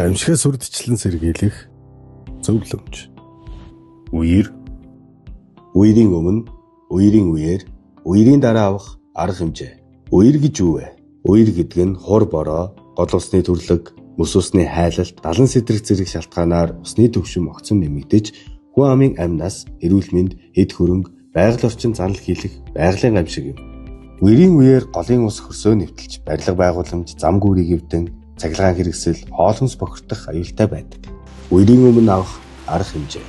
Амьсгаас үрдчлэн сэргийлэх зөвлөмж. Үер. Үерийн өмнө, үерийн үеэр, үерийн дараа авах арга хэмжээ. Үер гэж юу вэ? Үер гэдэг нь хур бороо, гол усны төрлөг, мөс усны хайлалт, далан сэтрэх зэрэг шалтгаанаар усны түвшин огцом нэмэгдэж, хүн амын амьнаас эрүүл мэнд, эд хөрөнгө, байгаль орчин занал хийлэх байгалийн гамшиг юм. Үерийн үеэр голын ус хөрсөө нэвтэлж, барилга байгууламж, зам гүүрийг эвдэн, цахилгаан хэрэгсэл, хоол хүнс бохирдох аюултай байдаг. Үерийн өмнө авах арга хэмжээ.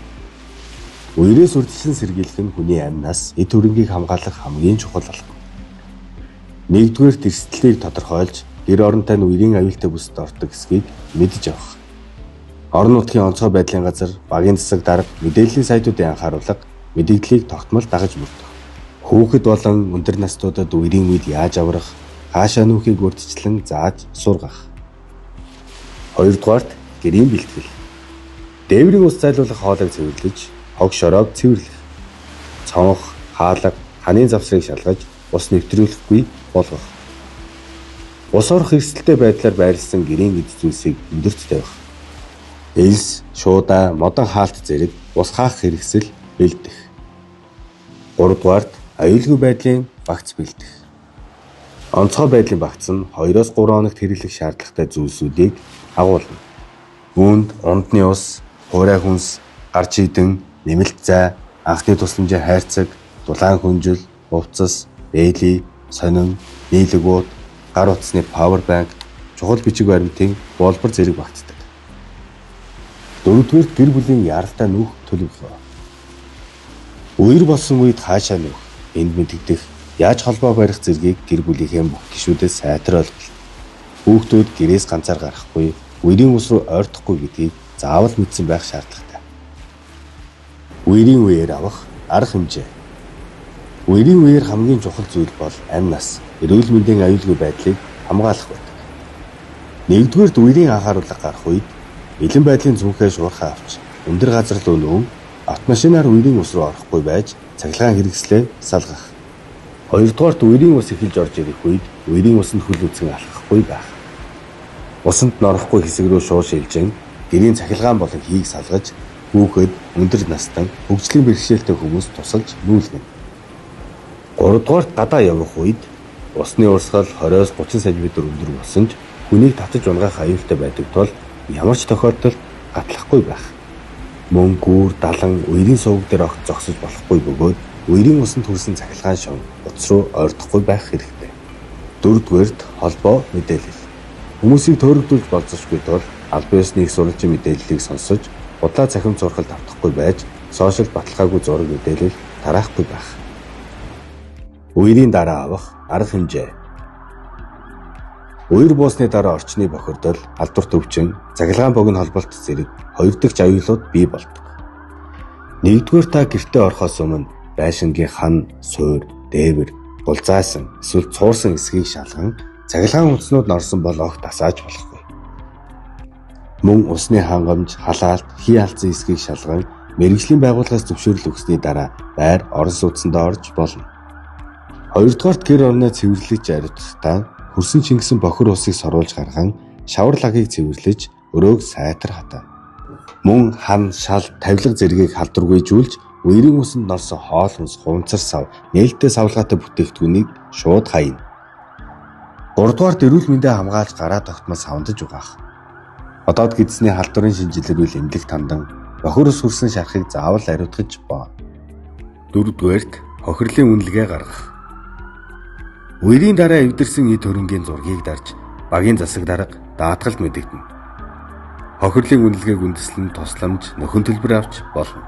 Үерээс үрдчлэн сэргийлэх нь хүний амьнаас эд хөрөнгийг хамгаалах хамгийн чухал алхам. Нэгдүгээр тэрсэлтийг тодорхойлж, гэр оронтой нь үерийн аюултай бүсэд ордог эсхийг мэдж авах. Орон нутгийн онцгой байдлын газар, багийн засаг дарга, мэдээллийн сайтуудын анхааруулга, мэдээллийг тогтмол дагаж мөрдөх. Хүүхэд болон өндөр настуудад үерийн үед яаж аврах, хаашаа нүүхийг урьдчилан зааж сургах. Хоёрдугаарт гэрийн бэлтгэл. Дээврийн ус зайлуулах хоолойг цэвэрлэж, хог шороог цэвэрлэх. Цонх, хаалга, ханын завсрыг шалгаж, ус нэвтрүүлэхгүй болгох. Ус орох эрсдэлтэй байдлаар байрласан гэрийн эд зүйлсийг өндөрт тавих. Элс, шуудаа, модон хаалт зэрэг ус хаах хэрэгсэл бэлдэх. Гуравдугаарт аюулгүй байдлын багц бэлдэх. Онцгой байдлын багц нь 2-3 хоногт хэрэглэх шаардлагатай зүйлсүүдийг агуулна. Үүнд ундны ус, хуурай хүнс, гар чийдэн, нэмэлт зай, анхны тусламжийн хайрцаг, дулаан хүнжил, хувцас, бээли, сонин, биелэгүүд, гар утасны павер банк, чухал бичиг баримтын болбор зэрэг багтдаг. Дөрөвдүгээрт гэр бүлийн яралтай нүүх төлөвлөгөө. Үер болсон үед хаашаа нүүх, энд мэдэгдэх, яаж холбоо барих зэргийг гэр бүлийнхээ бүх гишүүдээс сайтар ойлголоо. Хүүхдүүд гэрээс ганцаар гарахгүй, үерийн ус руу ойртохгүй гэдгийг заавал мэдсэн байх шаардлагатай. Үерийн үеэр авах арга хэмжээ. Үерийн үеэр хамгийн чухал зүйл бол амьнаас эрүүл мэндийн аюулгүй байдлыг хамгаалах байдаг. Нэгдүгээрт үерийн анхааруулга гарах үед бэлэн байдлын зүнхээ шуурхаа авч, өндөр газар руу нүүн, автомашинаар үерийн ус руу орохгүй байж, цахилгаан хэрэгслээ салгах. Хоёрдугаарт үерийн ус эхэлж орж ирэх үед үерийн усанд хүл үзэн алхахгүй байх. Усанд норохгүй хэсэг рүү шууд шилжин, гэрийн цахилгаан болон хийг салгаж, хүүхэд, өндөр настан, хөгжлийн бэрхшээлтэй хүмүүс тусалж нүүлгэнэ. Гуравдугаарт гадаа явах үед усны урсгал 20-30 см өндөр болсон ч хүнийг татаж унгаах аюултай байдаг тул ямар ч тохиолдолд гатлахгүй байх. Мөн гүүр, далан, үерийн суваг дээр огт зогсож болохгүй бөгөөд үерийн усанд хүрсэн цахилгаан шон утас руу ойртохгүй байх хэрэгтэй. Дөрөвдүгээрт холбоо мэдээлэл. Хүмүүсийг төөрөгдүүлж болцсохгүй тул аль биесний их сурвалжийн мэдээллийг сонсож, удаан цахим зургалд автахгүй байж, сошиал баталгаагүй зураг мэдээлэл тараахгүй байх. Үерийн дараа авах арга хэмжээ. Үер буусны дараа орчны бохирдол, алдар төвчин, цахилгаан богино холболт зэрэг хоёр дахь аюулууд бий болдог. Нэгдүгээр та гэртээ орохоос өмнө байшингийн хан, суур, дээвэр, булзаасан, эсвэл цуурсан эсгийг шалган, цахилгаан үндснүүд норсон бол огт асааж болохгүй. Мөн усны хангамж, халаалт, хий алдсан эсгийг шалган, мэргэжлийн байгууллагаас зөвшөөрөл өгсөний дараа байр орон сууцсандаа орж болно. Хоёрдугаарт гэр орноо цэвэрлэж ариутгахтаа хөрсөн чингсэн бохир усыг соруулж гарган, шавар лагийг цэвэрлэж, өрөөг сайтар хатаа. Мөн хан, шал, тавилга зэргийг халдваргүйжүүлж, үерийн усанд норсон хоол хүнс, хуванцар сав, нээлттэй савлгаатай бүтээгдэхүүнийг шууд хаяна. Гуравдугаарт эрүүл мэндээ хамгаалж гараа тогтмол савандаж угаах. Одоод гидсний халдварын шинжилэрүүл эмнэлэг тандан, бохир ус хүрсэн шархыг заавал ариутгаж боо. Дөрөвдүгээрт хохирлын үнэлгээ гаргах. Үерийн дараа эвдэрсэн эд хөрөнгийн зургийг дарж, багийн засаг дарга даатгалд мэдэгдэнэ. Хохирлын үнэлгээг үндэслэн тусламж, нөхөн төлбөр авч болно.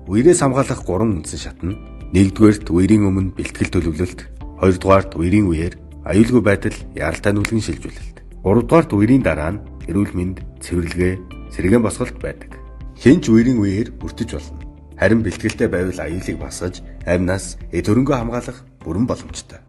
Үерээс хамгаалах 3 үндсэн шат нь: нэгдүгээрт үерийн өмнө бэлтгэл төлөвлөлт, хоёрдугаарт үерийн үеэр аюулгүй байдал, яралтай нүүлгэн шилжүүлэлт, гуравдугаарт үерийн дараа нь эрүүл мэнд, цэвэрлэгээ, сэргээн босголт байдаг. Хинч үерийн үеэр бүртэж болно. Харин бэлтгэлтэй байвал аюулыг басгаж, амьнаас эд хөрөнгөө хамгаалах бүрэн боломжтой.